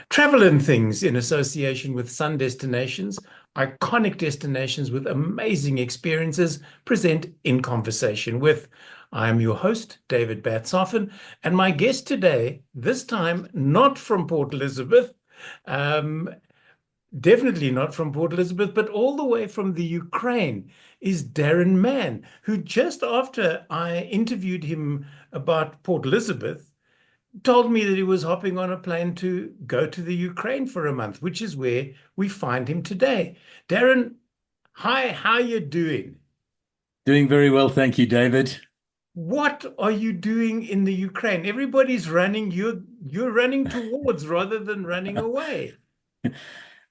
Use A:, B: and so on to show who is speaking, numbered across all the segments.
A: Travel and Things, in association with Sun Destinations, iconic destinations with amazing experiences, present In Conversation with. I am your host, David Batsoffen, and my guest today, this time not from Port Elizabeth, um, definitely not from Port Elizabeth, but all the way from the Ukraine, is Daron Mann, who just after I interviewed him about Port Elizabeth, told me that he was hopping on a plane to go to the Ukraine for a month, which is where we find him today. Daron, hi, how you doing?
B: Doing very well, thank you, David.
A: What are you doing in the Ukraine? Everybody's running, you're running towards rather than running away.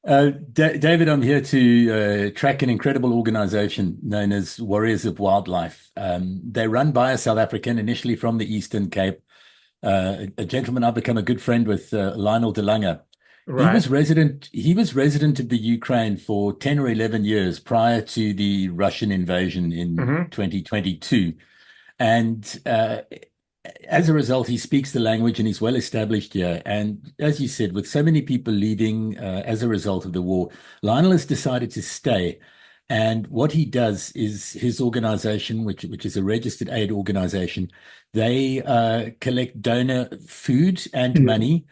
B: David, I'm here to track an incredible organization known as Warriors of Wildlife. They're run by a South African, initially from the Eastern Cape, a gentleman I've become a good friend with, Lionel de Lange. He
A: Right.
B: was resident. He was resident of the Ukraine for 10 or 11 years prior to the Russian invasion in
A: Hmm.
B: 2022. And as a result, he speaks the language and he's well established here. And as you said, with so many people leaving as a result of the war, Lionel has decided to stay. And what he does is his organization, which is a registered aid organization, they collect donor food and money,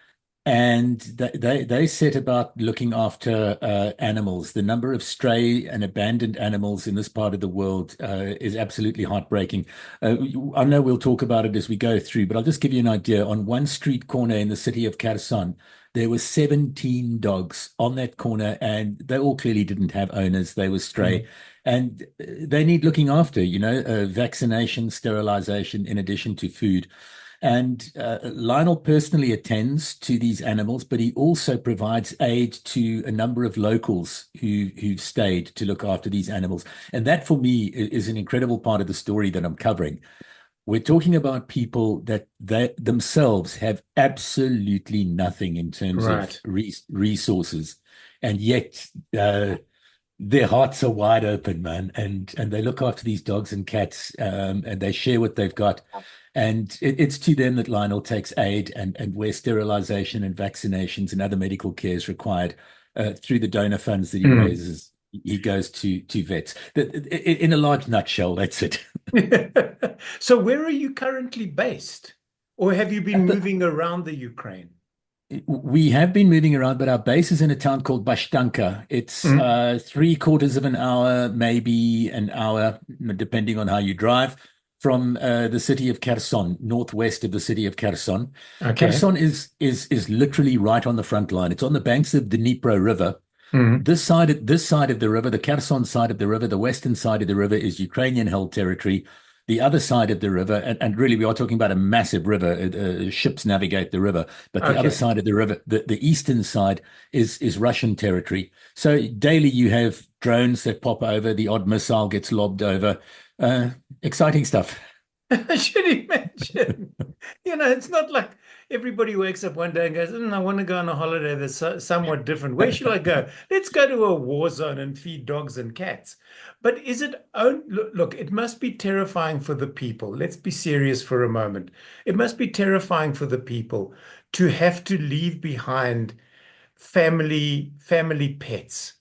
B: and they set about looking after animals. The number of stray and abandoned animals in this part of the world is absolutely heartbreaking. Uh, I know we'll talk about it as we go through, but I'll just give you an idea. On one street corner in the city of Kherson, there were 17 dogs on that corner, and they all clearly didn't have owners. They were stray, and they need looking after, vaccination, sterilization, in addition to food. And Lionel personally attends to these animals, but he also provides aid to a number of locals who've stayed to look after these animals. And that, for me, is an incredible part of the story that I'm covering. We're talking about people that they themselves have absolutely nothing in terms of
A: Right.
B: resources, and yet their hearts are wide open, man, and they look after these dogs and cats, and they share what they've got. And it's to them that Lionel takes aid, and where sterilization and vaccinations and other medical care is required through the donor funds that he
A: Mm.
B: raises. He goes to vets. In a large nutshell, that's it.
A: So where are you currently based? Or have you been
B: At the,
A: moving around the Ukraine?
B: we have been moving around, but our base is in a town called Bashtanka. It's
A: Mm.
B: three-quarters of an hour, maybe an hour, depending on how you drive, from the city of Kherson, northwest of the city of Kherson.
A: Okay.
B: Kherson is literally right on the front line. It's on the banks of the Dnipro River.
A: Mm.
B: This side of the river, the Kherson side of the river, the western side of the river is Ukrainian held territory. The other side of the river, and really we are talking about a massive river. Ships navigate the river, but the other
A: Okay.
B: side of the river, the eastern side, is Russian territory. So daily you have drones that pop over, the odd missile gets lobbed over. Uh, Exciting stuff.
A: I should imagine. It's not like everybody wakes up one day and goes, I want to go on a holiday that's somewhat different. Where should I go? Let's go to a war zone and feed dogs and cats. But is it, oh, look, it must be terrifying for the people. Let's be serious for a moment. It must be terrifying for the people to have to leave behind family pets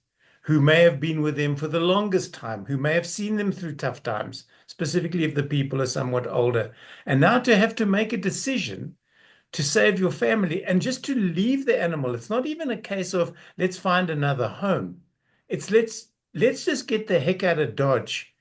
A: who may have been with them for the longest time, who may have seen them through tough times, specifically if the people are somewhat older. And now to have to make a decision to save your family and just to leave the animal. It's not even a case of let's find another home. It's let's just get the heck out of Dodge.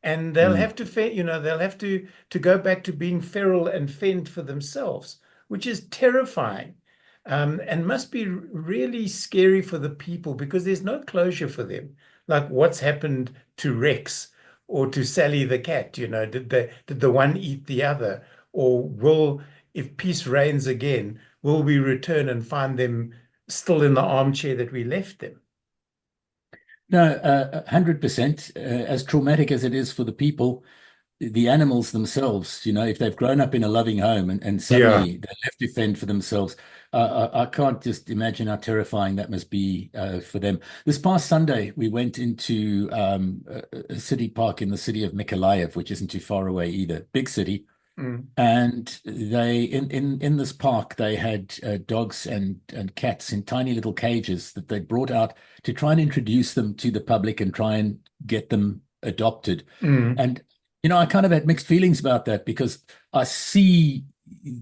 A: And they'll
B: Mm.
A: have to, they'll have to go back to being feral and fend for themselves, which is terrifying, and must be really scary for the people because there's no closure for them. Like what's happened to Rex or to Sally the cat? Did the one eat the other, or will, if peace reigns again, will we return and find them still in the armchair that we left them?
B: No, 100%. As traumatic as it is for the people, the animals themselves, if they've grown up in a loving home and
A: Yeah.
B: suddenly they're left to fend for themselves, I can't just imagine how terrifying that must be for them. This past Sunday, we went into a city park in the city of Mykolaiv, which isn't too far away either. Big city.
A: Mm.
B: And they in this park they had dogs and cats in tiny little cages that they brought out to try and introduce them to the public and try and get them adopted.
A: Mm.
B: And I kind of had mixed feelings about that because I see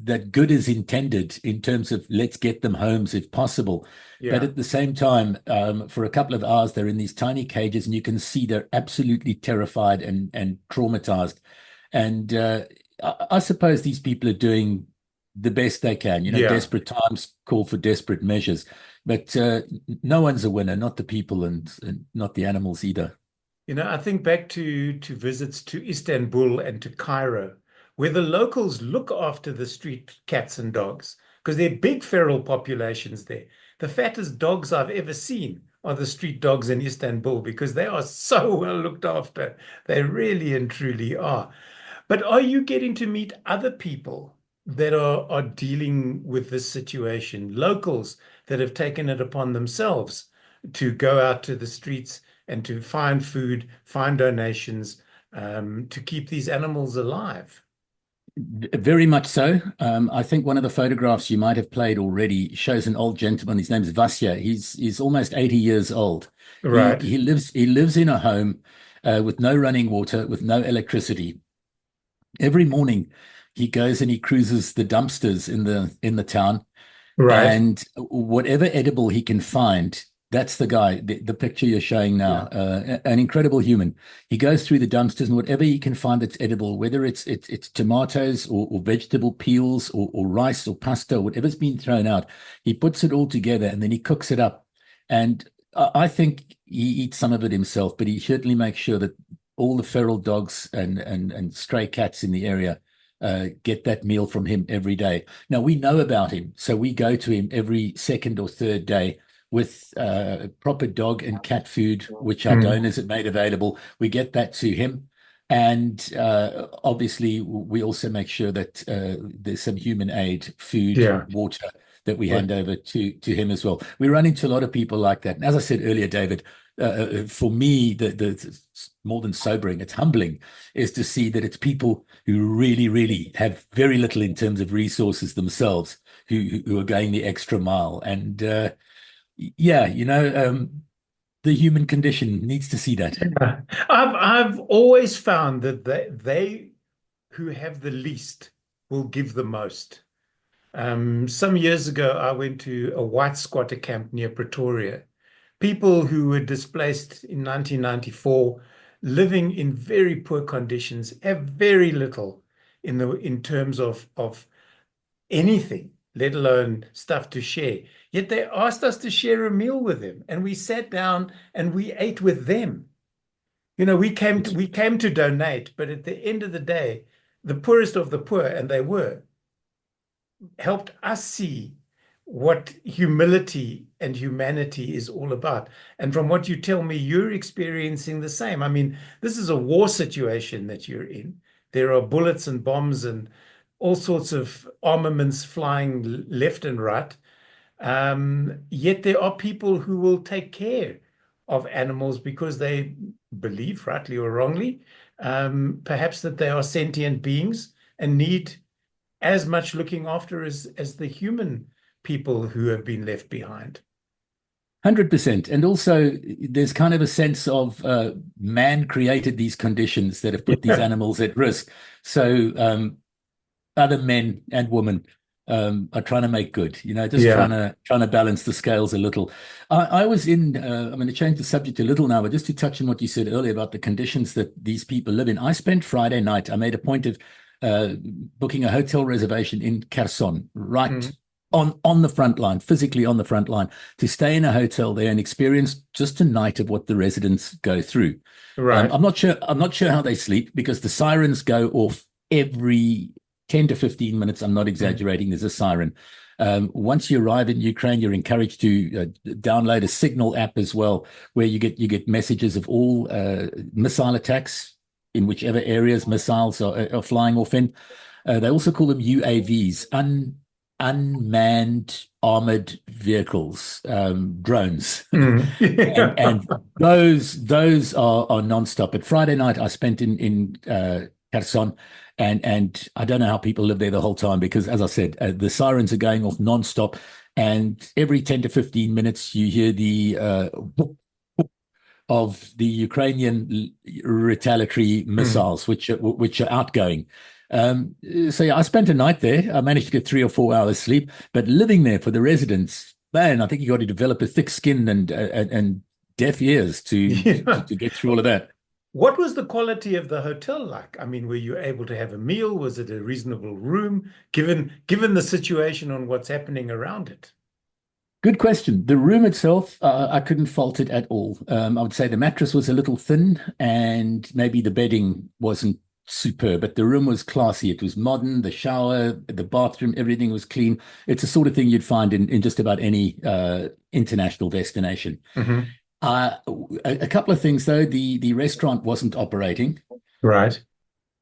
B: that good is intended in terms of let's get them homes if possible. But
A: Yeah.
B: at the same time, for a couple of hours, they're in these tiny cages, and you can see they're absolutely terrified and traumatized. And I suppose these people are doing the best they can.
A: Yeah.
B: Desperate times call for desperate measures. But no one's a winner, not the people and not the animals either.
A: I think back to visits to Istanbul and to Cairo, where the locals look after the street cats and dogs because they're big feral populations there. The fattest dogs I've ever seen are the street dogs in Istanbul because they are so well looked after. They really and truly are. But are you getting to meet other people that are dealing with this situation, locals that have taken it upon themselves to go out to the streets and to find food, find donations, to keep these animals alive?
B: Very much so. I think one of the photographs you might have played already shows an old gentleman. His name's Vasya. He's almost 80 years old. He
A: Right,
B: he lives in a home with no running water, with no electricity. Every morning, he goes and he cruises the dumpsters in the town,
A: right.
B: and whatever edible he can find, that's the guy, the picture you're showing now,
A: Yeah,
B: an incredible human. He goes through the dumpsters and whatever he can find that's edible, whether it's tomatoes or vegetable peels or rice or pasta, whatever's been thrown out, he puts it all together and then he cooks it up. And I think he eats some of it himself, but he certainly makes sure that all the feral dogs and stray cats in the area get that meal from him every day. Now we know about him, so we go to him every second or third day with proper dog and cat food, which our
A: mm,
B: donors have made available. We get that to him. And obviously, we also make sure that there's some human aid, food,
A: yeah.
B: water that we
A: Well,
B: hand over to him as well. We run into a lot of people like that. And as I said earlier, David, for me, the more than sobering, it's humbling, is to see that it's people who really, really have very little in terms of resources themselves who are going the extra mile. And yeah, the human condition needs to see that.
A: yeah. I've always found that they who have the least will give the most. Some years ago, I went to a white squatter camp near Pretoria. People who were displaced in 1994, living in very poor conditions, have very little in terms of anything, let alone stuff to share. Yet they asked us to share a meal with them, and we sat down and we ate with them.
B: It's
A: We came to donate, but at the end of the day, the poorest of the poor, and they were, helped us see what humility and humanity is all about. And from what you tell me, you're experiencing the same. I mean, this is a war situation that you're in. There are bullets and bombs and all sorts of armaments flying left and right. Yet there are people who will take care of animals because they believe, rightly or wrongly, perhaps that they are sentient beings and need as much looking after as the human people who have been left behind.
B: 100%. And also, there's kind of a sense of man created these conditions that have put these
A: Yeah.
B: animals at risk. So other men and women are trying to make good, just trying
A: Yeah.
B: to balance the scales a little. I was I'm going to change the subject a little now, but just to touch on what you said earlier about the conditions that these people live in. I spent Friday night, I made a point of uh, booking a hotel reservation in Kherson, right
A: Mm.
B: on the front line, physically on the front line, to stay in a hotel there and experience just a night of what the residents go through.
A: Right.
B: I'm not sure how they sleep because the sirens go off every 10 to 15 minutes. I'm not
A: Mm.
B: exaggerating. There's a siren. Once you arrive in Ukraine, you're encouraged to download a Signal app as well, where you get messages of all missile attacks in whichever areas missiles are flying off in. They also call them UAVs, unmanned armored vehicles, drones,
A: Mm.
B: and
A: Yeah.
B: those are nonstop. But Friday night I spent in Kherson, and I don't know how people live there the whole time because, as I said, the sirens are going off nonstop, and every 10 to 15 minutes you hear the of the Ukrainian retaliatory
A: Mm.
B: missiles, which are outgoing. So yeah, I spent a night there. I managed to get 3 or 4 hours sleep, but living there for the residents, man, I think you got to develop a thick skin and deaf ears
A: Yeah.
B: to get through all of that.
A: What was the quality of the hotel like? I mean, were you able to have a meal? Was it a reasonable room, given the situation on what's happening around it?
B: Good question. The room itself, I couldn't fault it at all. I would say the mattress was a little thin and maybe the bedding wasn't superb, but the room was classy. It was modern, the shower, the bathroom, everything was clean. It's the sort of thing you'd find in just about any international destination.
A: Hmm.
B: Uh, a couple of things though, the restaurant wasn't operating.
A: Right.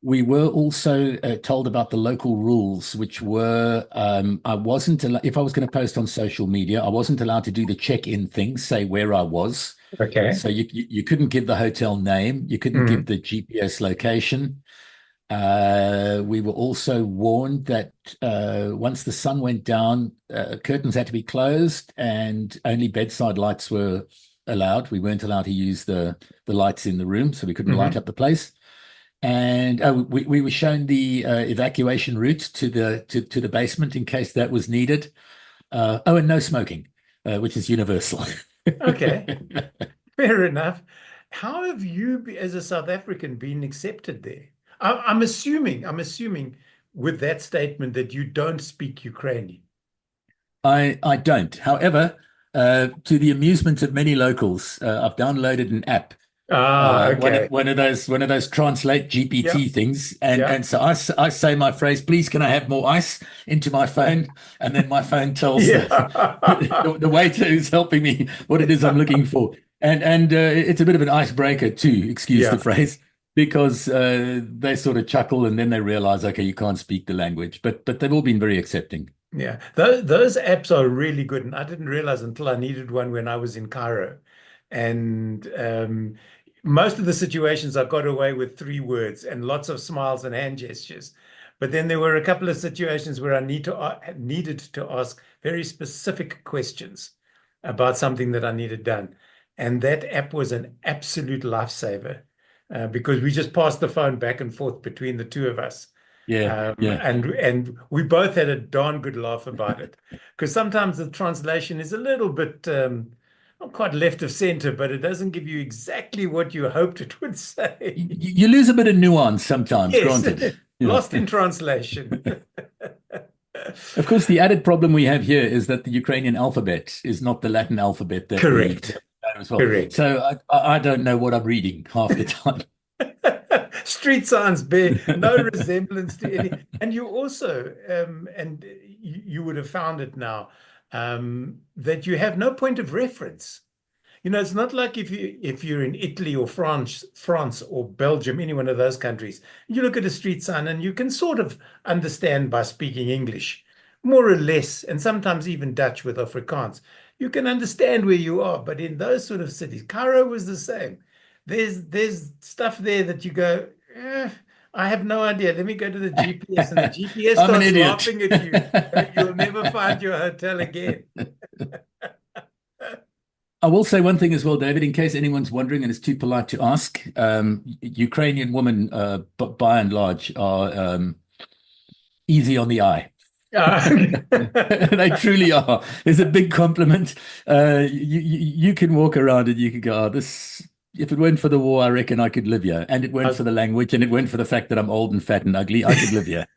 B: We were also told about the local rules, which were I wasn't if I was going to post on social media, I wasn't allowed to do the check-in thing, say where I was.
A: Okay.
B: So you couldn't give the hotel name, you couldn't give
A: Mm.
B: the GPS location. We were also warned that once the sun went down, curtains had to be closed and only bedside lights were allowed. We weren't allowed to use the lights in the room, so we couldn't light
A: Hmm.
B: up the place. And we were shown the evacuation route to the basement in case that was needed. And no smoking, which is universal.
A: Okay. Fair enough. How have you, as a South African, been accepted there? I'm assuming with that statement that you don't speak Ukrainian.
B: I don't. However, to the amusement of many locals, I've downloaded an app,
A: Ah, okay.
B: one of those translate GPT
A: Yep.
B: things,
A: Yep.
B: and so I say my phrase, please, can I have more ice into my phone, and then my phone tells
A: Yeah.
B: the waiter who's helping me what it is I'm looking for, and it's a bit of an icebreaker too, excuse the
A: Yeah.
B: phrase. Because they sort of chuckle and then they realize, okay, you can't speak the language, but they've all been very accepting.
A: Yeah. Those apps are really good. And I didn't realize until I needed one when I was in Cairo. And most of the situations I got away with 3 words and lots of smiles and hand gestures. But then there were a couple of situations where I needed to ask very specific questions about something that I needed done. And that app was an absolute lifesaver because we just passed the phone back and forth between the two of us.
B: Yeah, yeah.
A: And we both had a darn good laugh about it because sometimes the translation is a little bit not quite left of center, but it doesn't give you exactly what you hoped it would say.
B: You lose a bit of nuance sometimes,
A: Yes,
B: granted. Yeah.
A: lost in translation.
B: Of course, the added problem we have here is that the Ukrainian alphabet is not the Latin alphabet that that
A: Correct.
B: we know as well.
A: Correct.
B: So I don't know what I'm reading half the time.
A: Street signs bear no resemblance to any. And you also, and you would have found it now, that you have no point of reference. It's not like if you're in Italy or France or Belgium, any one of those countries, you look at a street sign and you can sort of understand by speaking English, more or less, and sometimes even Dutch with Afrikaans. You can understand where you are, but in those sort of cities, Cairo was the same. There's stuff there that you go, I have no idea. Let me go to the GPS, and the GPS
B: I'm an
A: starts
B: idiot.
A: laughing at you. You'll never find your hotel again.
B: I will say one thing as well, David, in case anyone's wondering and is too polite to ask. Ukrainian women, by and large, are easy on the eye.
A: Uh,
B: They truly are. It's a big compliment. You can walk around and you can go, oh, this. If it weren't for the war, I reckon I could live here. And it weren't for the language, and it weren't for the fact that I'm old and fat and ugly, I could live here.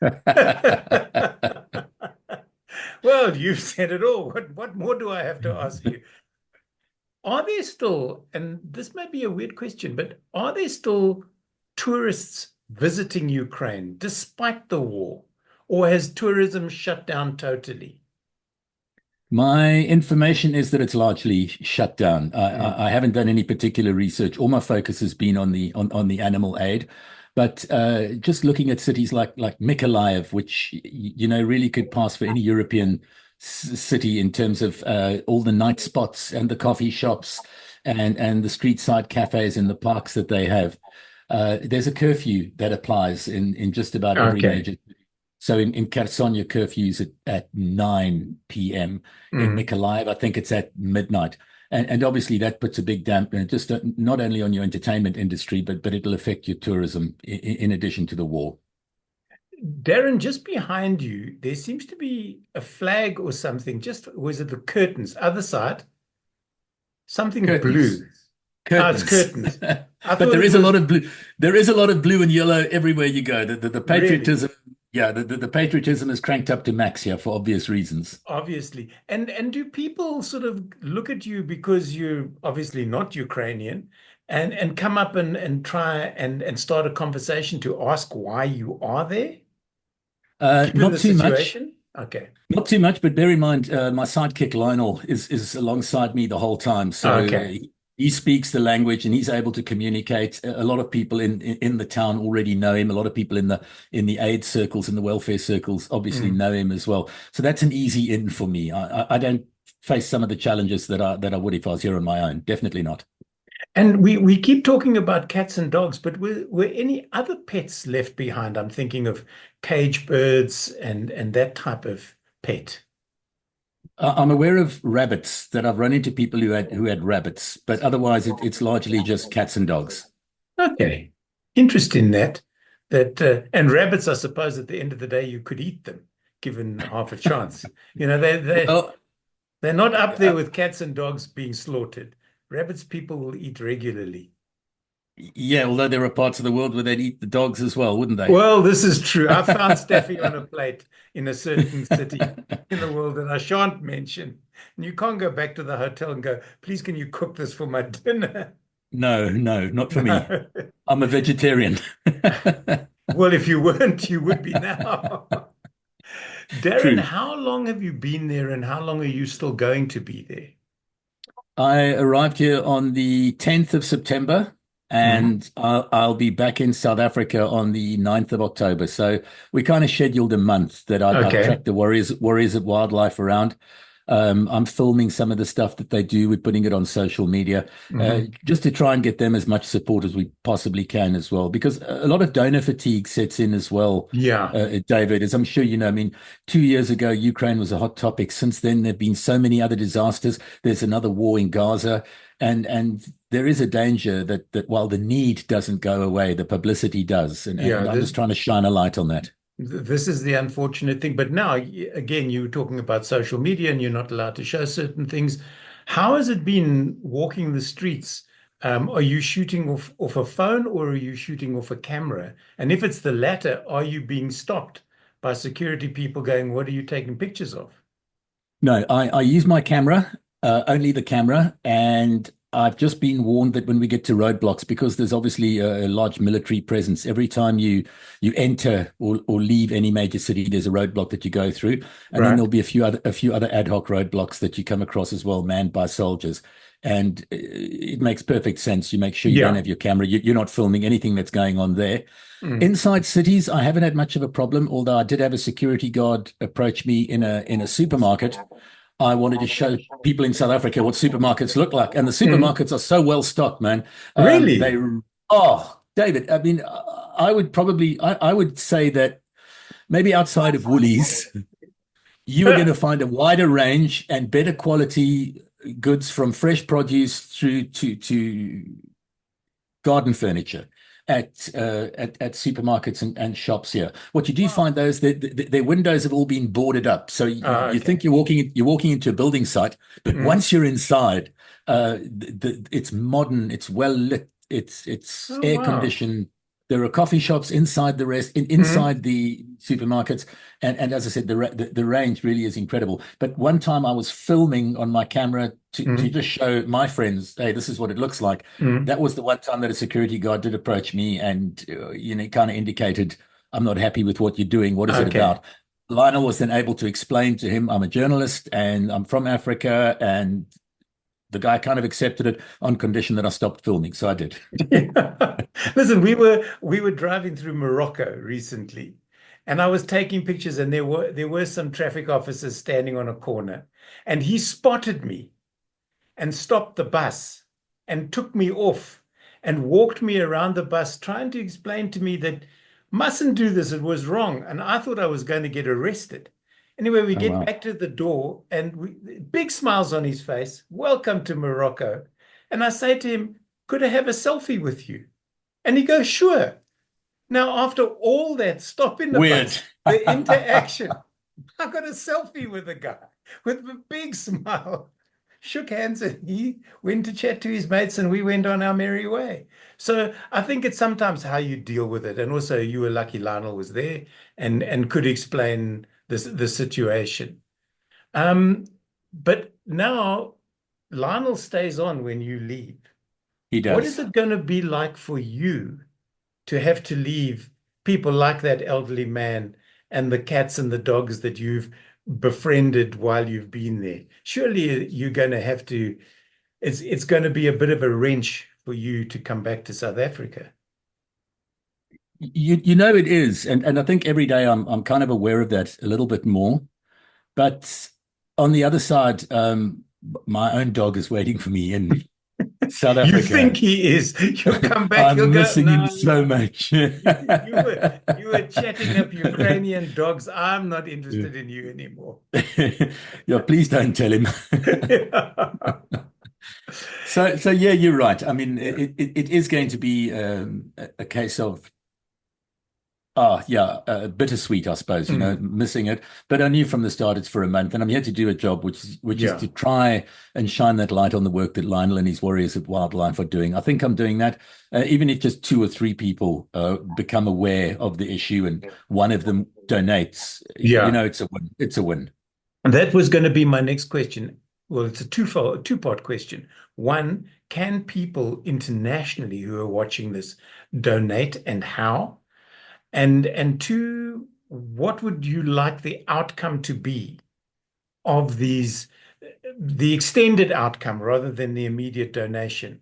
A: Well, you've said it all. What more do I have to ask you? Are there still, and this may be a weird question, but are there still tourists visiting Ukraine despite the war? Or has tourism shut down totally?
B: My information is that it's largely shut down.
A: Mm.
B: I haven't done any particular research. All my focus has been on the animal aid, but just looking at cities like Mykolaiv, which really could pass for any European city in terms of all the night spots and the coffee shops and the street side cafes and the parks that they have. there's a curfew that applies in just about every
A: Okay.
B: major. So in Kherson, your curfew's at 9 p.m. In
A: Mm.
B: Mykolaiv, I think it's at midnight. And obviously that puts a big dampener just not only on your entertainment industry, but it'll affect your tourism in addition to the war.
A: Darren, just behind you, there seems to be a flag or something. Just was it the curtains? Other side, something
B: Curtains.
A: blue. Oh, it's
B: Curtains.
A: curtains. I
B: But
A: thought
B: there
A: it
B: is a lot
A: was
B: of blue. There is a lot of blue and yellow everywhere you go. The
A: really,
B: patriotism, yeah, the patriotism is cranked up to max here for obvious reasons.
A: obviously. And do people sort of look at you because you're obviously not Ukrainian and come up and try and start a conversation to ask why you are there, given
B: Not
A: the
B: too much.
A: situation? Okay.
B: Not too much, but bear in mind, my sidekick Lionel is alongside me the whole time. So
A: Okay.
B: he speaks the language and he's able to communicate. A lot of people in the town already know him. A lot of people in the aid circles, in the welfare circles, obviously
A: Mm.
B: know him as well. So that's an easy in for me. I don't face some of the challenges that I would if I was here on my own. Definitely not.
A: And we keep talking about cats and dogs, but were any other pets left behind? I'm thinking of cage birds and that type of pet.
B: I'm aware of rabbits that I've run into people who had rabbits, but otherwise it's largely just cats and dogs.
A: Okay. Interesting that and rabbits, I suppose at the end of the day you could eat them given half a chance. You know,
B: Well,
A: they're not up there
B: uh,
A: with cats and dogs being slaughtered. Rabbits people will eat regularly.
B: yeah, although there are parts of the world where they'd eat the dogs as well, wouldn't they?
A: Well, this is true. I found Steffi on a plate in a certain city in the world that I shan't mention. And you can't go back to the hotel and go, please, can you cook this for my dinner?
B: No, no, not for me.
A: No.
B: I'm a vegetarian.
A: Well, if you weren't, you would be now. Darren,
B: True.
A: how long have you been there and how long are you still going to be there?
B: I arrived here on the 10th of September
A: Mhm.
B: and I'll be back in South Africa on the 9th of October. So we kind of scheduled a month that I'd
A: Okay.
B: track the warriors of wildlife around. I'm filming some of the stuff that they do. We're putting it on social media,
A: Hmm.
B: just to try and get them as much support as we possibly can as well. Because a lot of donor fatigue sets in as well,
A: Yeah.
B: David, as I'm sure you know. I mean, 2 years ago, Ukraine was a hot topic. Since then, there have been so many other disasters. There's another war in Gaza, and there is a danger that while the need doesn't go away, the publicity does.
A: Yeah.
B: And I'm just trying to shine a light on that.
A: This is the unfortunate thing. But now, again, you were talking about social media and you're not allowed to show certain things. How has it been walking the streets? Are you shooting off a phone or are you shooting off a camera? And if it's the latter, are you being stopped by security people going, what are you taking pictures of?
B: No, I use my camera, only the camera, and I've just been warned that when we get to roadblocks, because there's obviously a large military presence, every time you enter or leave any major city, there's a roadblock that you go through, and then
A: Right.
B: there'll be a few other ad hoc roadblocks that you come across as well, manned by soldiers. And it makes perfect sense. You make sure you don't
A: Yeah.
B: have your camera. You're not filming anything that's going on there.
A: Mm.
B: Inside cities, I haven't had much of a problem, although I did have a security guard approach me in a supermarket. I wanted to show people in South Africa what supermarkets look like, and the
A: Mm.
B: supermarkets are so well stocked, man.
A: Really?
B: David, I mean, I would say that maybe outside of Woolies, you are going to find a wider range and better quality goods from fresh produce through to garden furniture at supermarkets and shops here. What you do find though is that their windows have all been boarded up, so you
A: Okay.
B: think you're walking into a building site, but
A: Mm.
B: once you're inside, it's modern, it's well lit, it's
A: Oh,
B: air
A: wow.
B: conditioned. There are coffee shops inside
A: Mm.
B: inside the supermarkets, and as I said, the range really is incredible. But one time I was filming on my camera to
A: Mm.
B: just show my friends, hey, this is what it looks like.
A: Mm.
B: That was the one time that a security guard did approach me and, kind of indicated, I'm not happy with what you're doing. What is it
A: Okay.
B: about? Lionel was then able to explain to him, I'm a journalist and I'm from Africa. And the guy kind of accepted it on condition that I stopped filming. So I did.
A: Listen, we were driving through Morocco recently, and I was taking pictures, and there were some traffic officers standing on a corner, and he spotted me and stopped the bus and took me off. and walked me around the bus, trying to explain to me that mustn't do this, it was wrong. And I thought I was going to get arrested. Anyway, we
B: Oh,
A: get
B: wow.
A: back to the door and big smiles on his face. Welcome to Morocco. And I say to him, could I have a selfie with you? And he goes, sure. Now, after all that stop in the
B: Weird.
A: bus, the interaction, I got a selfie with the guy with a big smile, shook hands, and he went to chat to his mates, and we went on our merry way. So I think it's sometimes how you deal with it. And also, you were lucky Lionel was there and could explain the situation. Um, but now Lionel stays on when you leave.
B: He
A: What is
B: does.
A: it going to be like for you to have to leave people like that elderly man and the cats and the dogs that you've befriended while you've been there? Surely you're going to have to, it's going to be a bit of a wrench for you to come back to South Africa.
B: You know it is, and I think every day I'm kind of aware of that a little bit more. But on the other side, my own dog is waiting for me in South
A: You think
B: Africa.
A: he is. You'll come back, he'll
B: I'm
A: go,
B: missing him
A: no,
B: so
A: no.
B: much.
A: You were chatting up Ukrainian dogs. I'm not interested in you anymore.
B: Yeah, please don't tell him. So yeah, you're right. I mean,
A: Yeah.
B: it is going to be a case of yeah, bittersweet, I suppose,
A: Mm.
B: missing it. But I knew from the start it's for a month, and I'm here to do a job which is
A: Yeah.
B: to try and shine that light on the work that Lionel and his Warriors of Wildlife are doing. I think I'm doing that, even if just two or three people become aware of the issue, and one of them donates.
A: Yeah.
B: It's a win. It's a win.
A: And that was going to be my next question. Well, it's a two-part question. One, can people internationally who are watching this donate and how? And two, what would you like the outcome to be of the extended outcome rather than the immediate donation?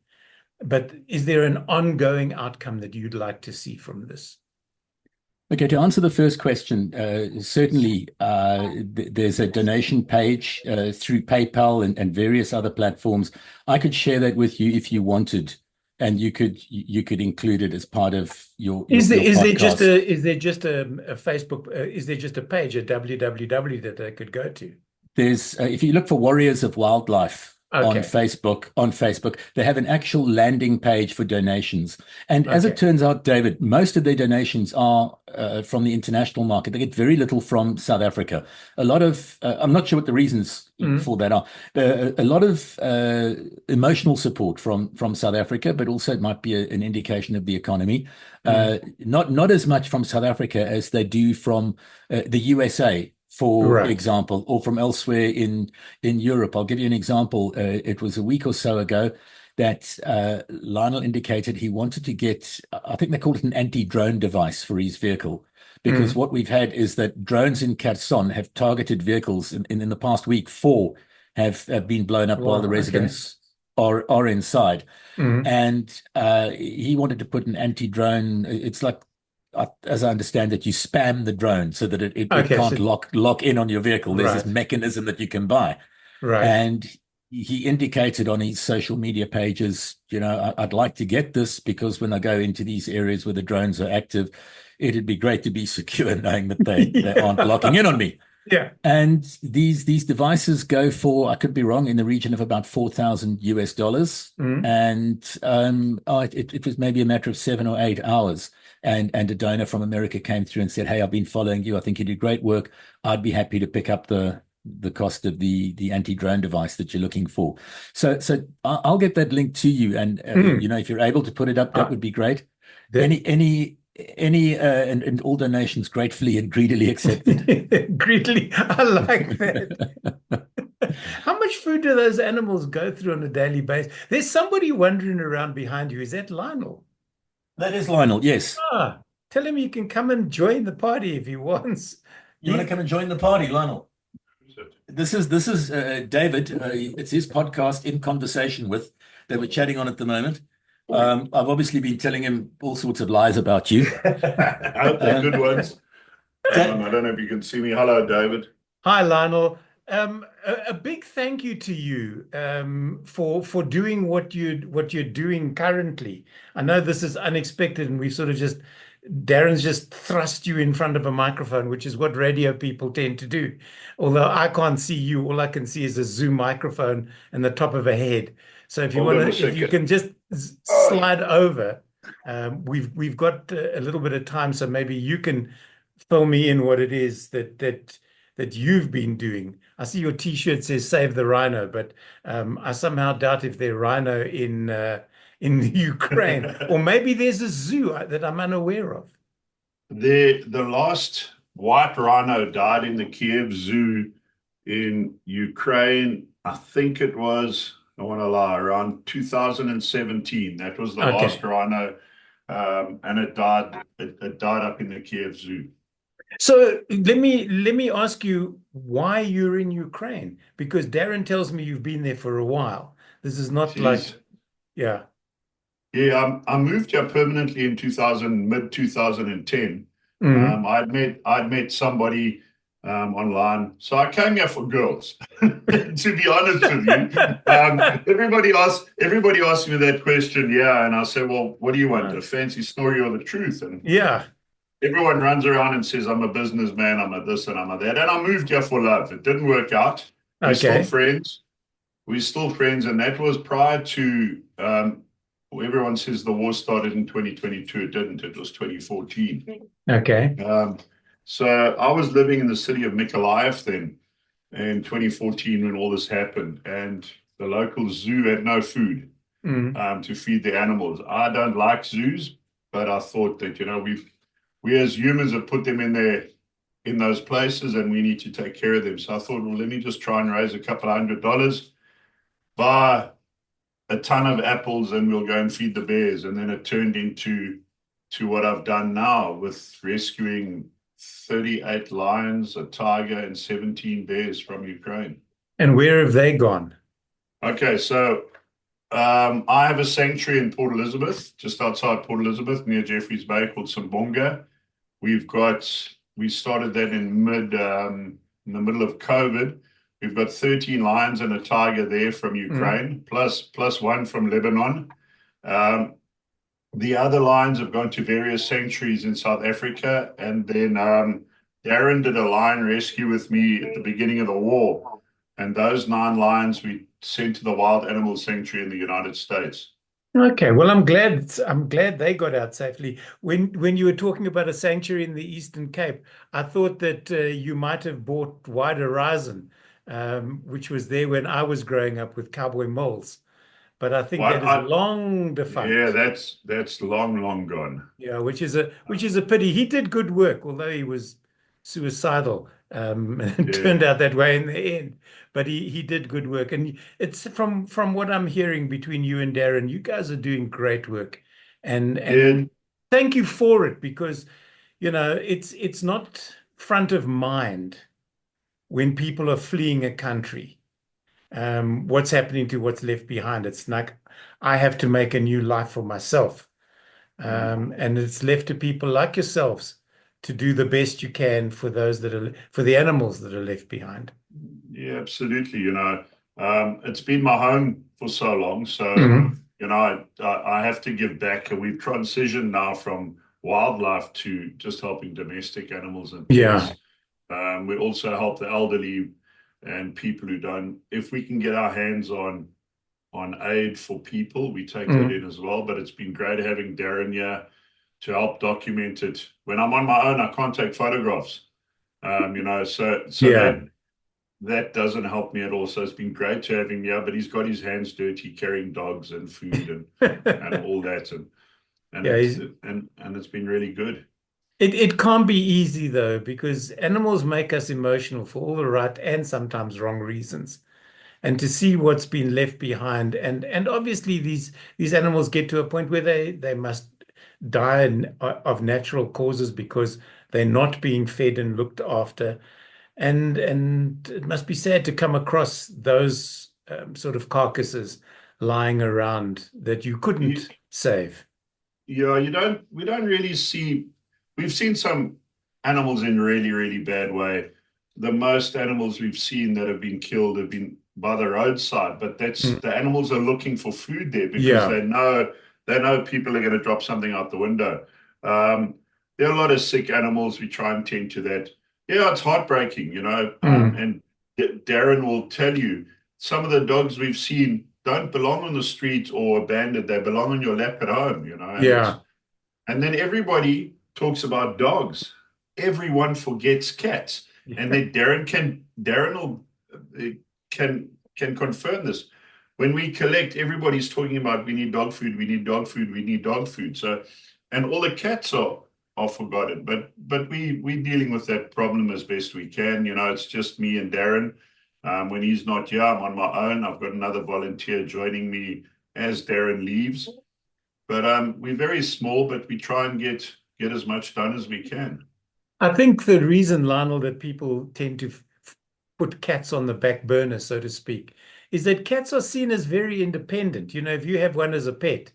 A: But is there an ongoing outcome that you'd like to see from this?
B: Okay, to answer the first question, certainly there's a donation page through PayPal and various other platforms. I could share that with you if you wanted, and you could include it as part of your podcast.
A: Is there just a Facebook is there just a page, a www that they could go to?
B: There's if you look for Warriors of Wildlife
A: Okay.
B: on Facebook, they have an actual landing page for donations. And as it
A: Okay.
B: turns out, David, most of their donations are from the international market. They get very little from South Africa. A lot of I'm not sure what the reasons
A: Mm.
B: for that are. A lot of emotional support from South Africa, but also it might be an indication of the economy.
A: Mm.
B: Not as much from South Africa as they do from the USA, for
A: Right.
B: example, or from elsewhere in Europe. I'll give you an example. It was a week or so ago that Lionel indicated he wanted to get, I think they called it an anti-drone device for his vehicle. Because
A: Mm.
B: what we've had is that drones in Kherson have targeted vehicles in the past week. Four have been blown up while the
A: Wow. Okay.
B: residents are inside.
A: Mm.
B: And he wanted to put an anti-drone. It's like, as I understand it, you spam the drone so that it
A: Okay.
B: can't
A: So
B: lock in on your vehicle. There's this
A: right.
B: mechanism that you can buy.
A: Right.
B: And he indicated on his social media pages, I'd like to get this because when I go into these areas where the drones are active, it'd be great to be secure knowing that they aren't locking in on me.
A: Yeah.
B: And these devices go for, I could be wrong, in the region of about 4,000 US dollars.
A: Mm.
B: And it was maybe a matter of 7 or 8 hours. And a donor from America came through and said, "Hey, I've been following you. I think you do great work. I'd be happy to pick up the cost of the anti-drone device that you're looking for." So I'll get that link to you. And
A: Mm.
B: if you're able to put it up, that
A: Uh,
B: would be great.
A: the,
B: Any and all donations gratefully and greedily accepted.
A: greedily, I like that. How much food do those animals go through on a daily basis? There's somebody wandering around behind you. Is that Lionel?
B: That is Lionel, yes.
A: Ah, tell him you can come and join the party if he wants.
B: You want to come and join the party, Lionel? This is David. It's his podcast, In Conversation With, that we're chatting on at the moment. I've obviously been telling him all sorts of lies about you.
C: I hope they're good ones. I don't know if you can see me. Hello, David.
A: Hi, Lionel. A big thank you to you for doing what you're doing currently. I know this is unexpected, and we've sort of just Darren's just thrust you in front of a microphone, which is what radio people tend to do. Although I can't see you, all I can see is a Zoom microphone and the top of a head. So if you
C: Hold
A: want
C: on a
A: to, if you
C: second.
A: can just
C: Oh,
A: slide over, we've got a little bit of time, so maybe you can fill me in what it is that you've been doing. I see your T-shirt says "Save the Rhino," but I somehow doubt if there's rhino in the Ukraine, or maybe there's a zoo that I'm unaware of.
C: the last white rhino died in the Kiev Zoo in Ukraine. I think it was, I want to lie, around 2017. That was the last
A: Okay.
C: rhino, and it died. It died up in the Kiev Zoo.
A: So let me ask you why you're in Ukraine, because Darren tells me you've been there for a while. This is not like,
C: Jeez.
A: yeah.
C: Yeah, I moved here permanently in 2000, mid 2010.
A: Mhm.
C: I'd met somebody online, so I came here for girls. To be honest with you, everybody asked me that question, yeah, and I said, well, what do you want, a
B: Right.
C: fancy story or the truth? And
A: Yeah.
C: everyone runs around and says, I'm a businessman, I'm a this and I'm a that, and I moved here for love. It didn't work out. We're still
A: Okay.
C: friends. We're still friends, and that was prior to. Well, everyone says the war started in 2022. It didn't. It was 2014.
A: Okay.
C: Um, so I was living in the city of Mykolaiv then in 2014 when all this happened, and the local zoo had no food
A: Mm.
C: to feed the animals. I don't like zoos, but I thought that we as humans have put them in those places, and we need to take care of them. So I thought, well, let me just try and raise a couple $100, buy a ton of apples, and we'll go and feed the bears. And then it turned into to what I've done now with rescuing 38 lions, a tiger, and 17 bears from Ukraine.
A: And where have they gone?
C: Okay, so I have a sanctuary in Port Elizabeth, just outside Port Elizabeth, near Jeffreys Bay, called Simbonga. We started that in the middle of COVID. We've got 13 lions and a tiger there from
A: Mm.
C: Ukraine, plus one from Lebanon. Um, the other lions have gone to various sanctuaries in South Africa, and then Daron did a lion rescue with me at the beginning of the war, and those 9 lions we sent to the Wild Animal Sanctuary in the United States.
A: Okay, well, I'm glad they got out safely. When you were talking about a sanctuary in the Eastern Cape, I thought that you might have bought Wide Horizon, which was there when I was growing up with cowboy moles. But I think
C: Well,
A: that is long
C: yeah,
A: defunct.
C: that's long, long gone.
A: Yeah, which is a pity. He did good work, although he was suicidal, and
C: Yeah,
A: turned out that way in the end. But he did good work, and it's from what I'm hearing between you and Darren, you guys are doing great work,
C: yeah,
A: and thank you for it, because it's not front of mind when people are fleeing a country. What's happening to what's left behind? It's like I have to make a new life for myself. And it's left to people like yourselves to do the best you can for for the animals that are left behind.
C: yeah, absolutely. It's been my home for so long, so
A: Mhm.
C: I have to give back. And we've transitioned now from wildlife to just helping domestic animals and
A: Yeah.
C: pets. We also help the elderly and people who don't. If we can get our hands on aid for people, we take that
A: Mhm.
C: in as well. But it's been great having Daron here to help document it. When I'm on my own, I can't take photographs. So
A: Yeah.
C: that doesn't help me at all. So it's been great to have him here, but he's got his hands dirty carrying dogs and food and all that, and
A: Yeah,
C: it's been really good.
A: it can't be easy though, because animals make us emotional for all the right and sometimes wrong reasons. And to see what's been left behind, and obviously these animals get to a point where they must die of natural causes because they're not being fed and looked after. And it must be sad to come across those sort of carcasses lying around that you
C: You,
A: couldn't save.
C: yeah, we don't really see. We've seen some animals in really, really bad way. the most animals we've seen that have been killed have been by the roadside, but that's
A: Mm.
C: the animals are looking for food there because
A: Yeah.
C: they know people are going to drop something out the window. There are a lot of sick animals. We try and tend to that. Yeah, it's heartbreaking,
A: Mm.
C: and Daron will tell you some of the dogs we've seen don't belong on the street or abandoned. They belong on your lap at home,
A: Yeah.
C: and then everybody talks about dogs. Everyone forgets cats. And then Daron will can confirm this. When we collect, everybody's talking about we need dog food, we need dog food, we need dog food. So, and all the cats are forgotten. But we're dealing with that problem as best we can. It's just me and Daron. When he's not here, I'm on my own. I've got another volunteer joining me as Daron leaves. But we're very small, but we try and get as much done as we can.
A: I think the reason, Lionel, that people tend to put cats on the back burner, so to speak, is that cats are seen as very independent. If you have one as a pet,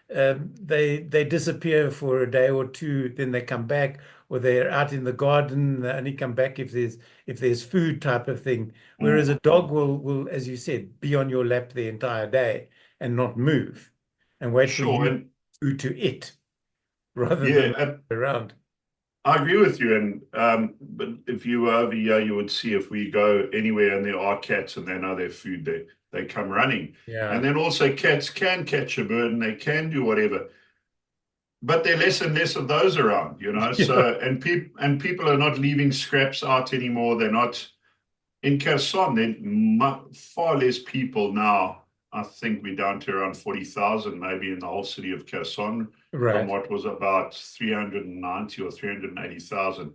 A: they disappear for a day or two, then they come back, or they're out in the garden. They only come back if there's food, type of thing. Whereas a dog will, as you said, be on your lap the entire day and not move and wait for
C: Sure,
A: you
C: and
A: food to eat rather
C: yeah,
A: than around.
C: I agree with you. And but if you were over here, you would see if we go anywhere and there are cats and they know their food, they come running.
A: Yeah.
C: And then also cats can catch a bird and they can do whatever. But there are less and less of those around.
A: Yeah.
C: So and people are not leaving scraps out anymore. They're not in Kherson. Far less people now. I think we're down to around 40,000, maybe in the whole city of Kherson, from
A: Right.
C: what was about 390 or 380,000.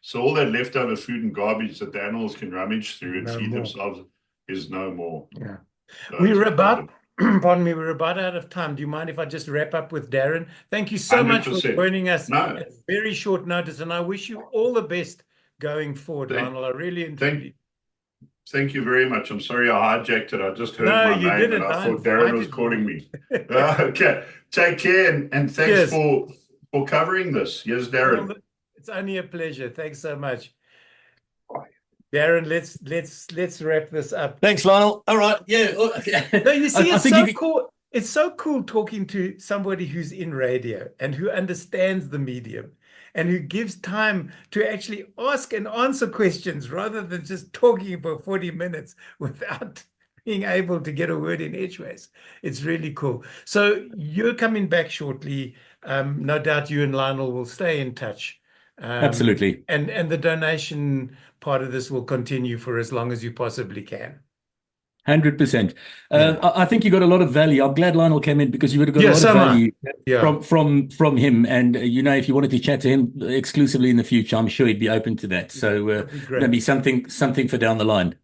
C: So all that leftover food and garbage that the animals can rummage through and
A: No
C: feed
A: more.
C: themselves is no more.
A: Yeah.
C: So it's
A: We're
C: a
A: about,
C: problem.
A: pardon me, we're about out of time. Do you mind if I just wrap up with Daron? Thank you so much for
C: 100%.
A: joining us
C: No,
A: at very short notice, and I wish you all the best going forward,
C: thank,
A: Lionel. I really and
C: thank,
A: truly.
C: thank you very much. I'm sorry I hijacked it. I just heard
A: No,
C: my
A: you
C: name and
A: didn't.
C: I
A: I
C: thought Daron was
A: invited
C: calling
A: you.
C: me. Okay. Take care and thanks
A: Cheers.
C: for covering this. Yes, Daron.
A: It's only a pleasure. Thanks so much. Daron, let's wrap this up.
B: Thanks, Lionel. All right. Yeah.
A: No, you see,
B: I
A: it's
B: think
A: so
B: you can.
A: cool. It's so cool talking to somebody who's in radio and who understands the medium and who gives time to actually ask and answer questions rather than just talking for 40 minutes without being able to get a word in edgeways. It's really cool. So you're coming back shortly. No doubt you and Lionel will stay in touch.
B: Absolutely.
A: And the donation part of this will continue for as long as you possibly can.
B: 100%.
A: Yeah.
B: I think you got a lot of value. I'm glad Lionel came in because you would have got a
A: Yeah,
B: lot of
A: so am I.
B: value
A: Yeah.
B: from him. And if you wanted to chat to him exclusively in the future, I'm sure he'd be open to that. So
A: That'd be great.
B: maybe something for down the line.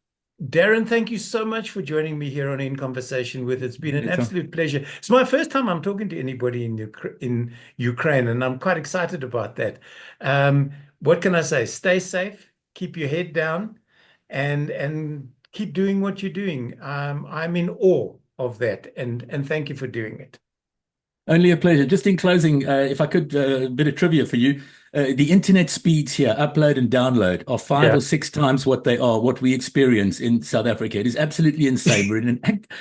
A: Daron, thank you so much for joining me here on In Conversation with. It's been an
B: It's
A: absolute pleasure. It's my first time I'm talking to anybody in Ukraine, and I'm quite excited about that. What can I say? Stay safe, keep your head down, and keep doing what you're doing. I'm in awe of that, and thank you for doing it.
B: only a pleasure. Just in closing, if I could, a bit of trivia for you. The internet speeds here, upload and download, are five
A: Yeah.
B: or six times what we experience in South Africa. It is absolutely insane. We're in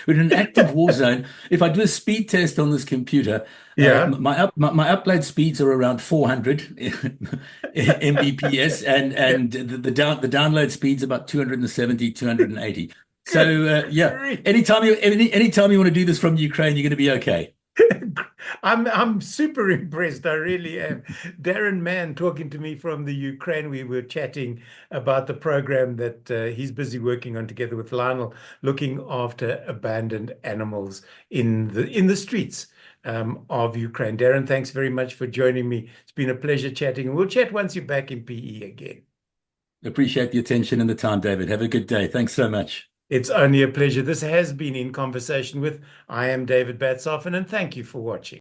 B: an active war zone. If I do a speed test on this computer,
A: Yeah.
B: my upload speeds are around 400 Mbps,
A: Yeah.
B: and the download speeds about 270, 280.
A: Good
B: So yeah,
A: grief.
B: anytime you want to do this from Ukraine, you're going to be okay.
A: I'm super impressed. I really am. Daron Mann talking to me from the Ukraine. We were chatting about the program that he's busy working on together with Lionel, looking after abandoned animals in the streets of Ukraine. Daron, thanks very much for joining me. It's been a pleasure chatting, and we'll chat once you're back in PE again.
B: Appreciate the attention and the time, David. Have a good day. Thanks so much.
A: It's only a pleasure. This has been In Conversation with. I am David Batsoffen, and thank you for watching.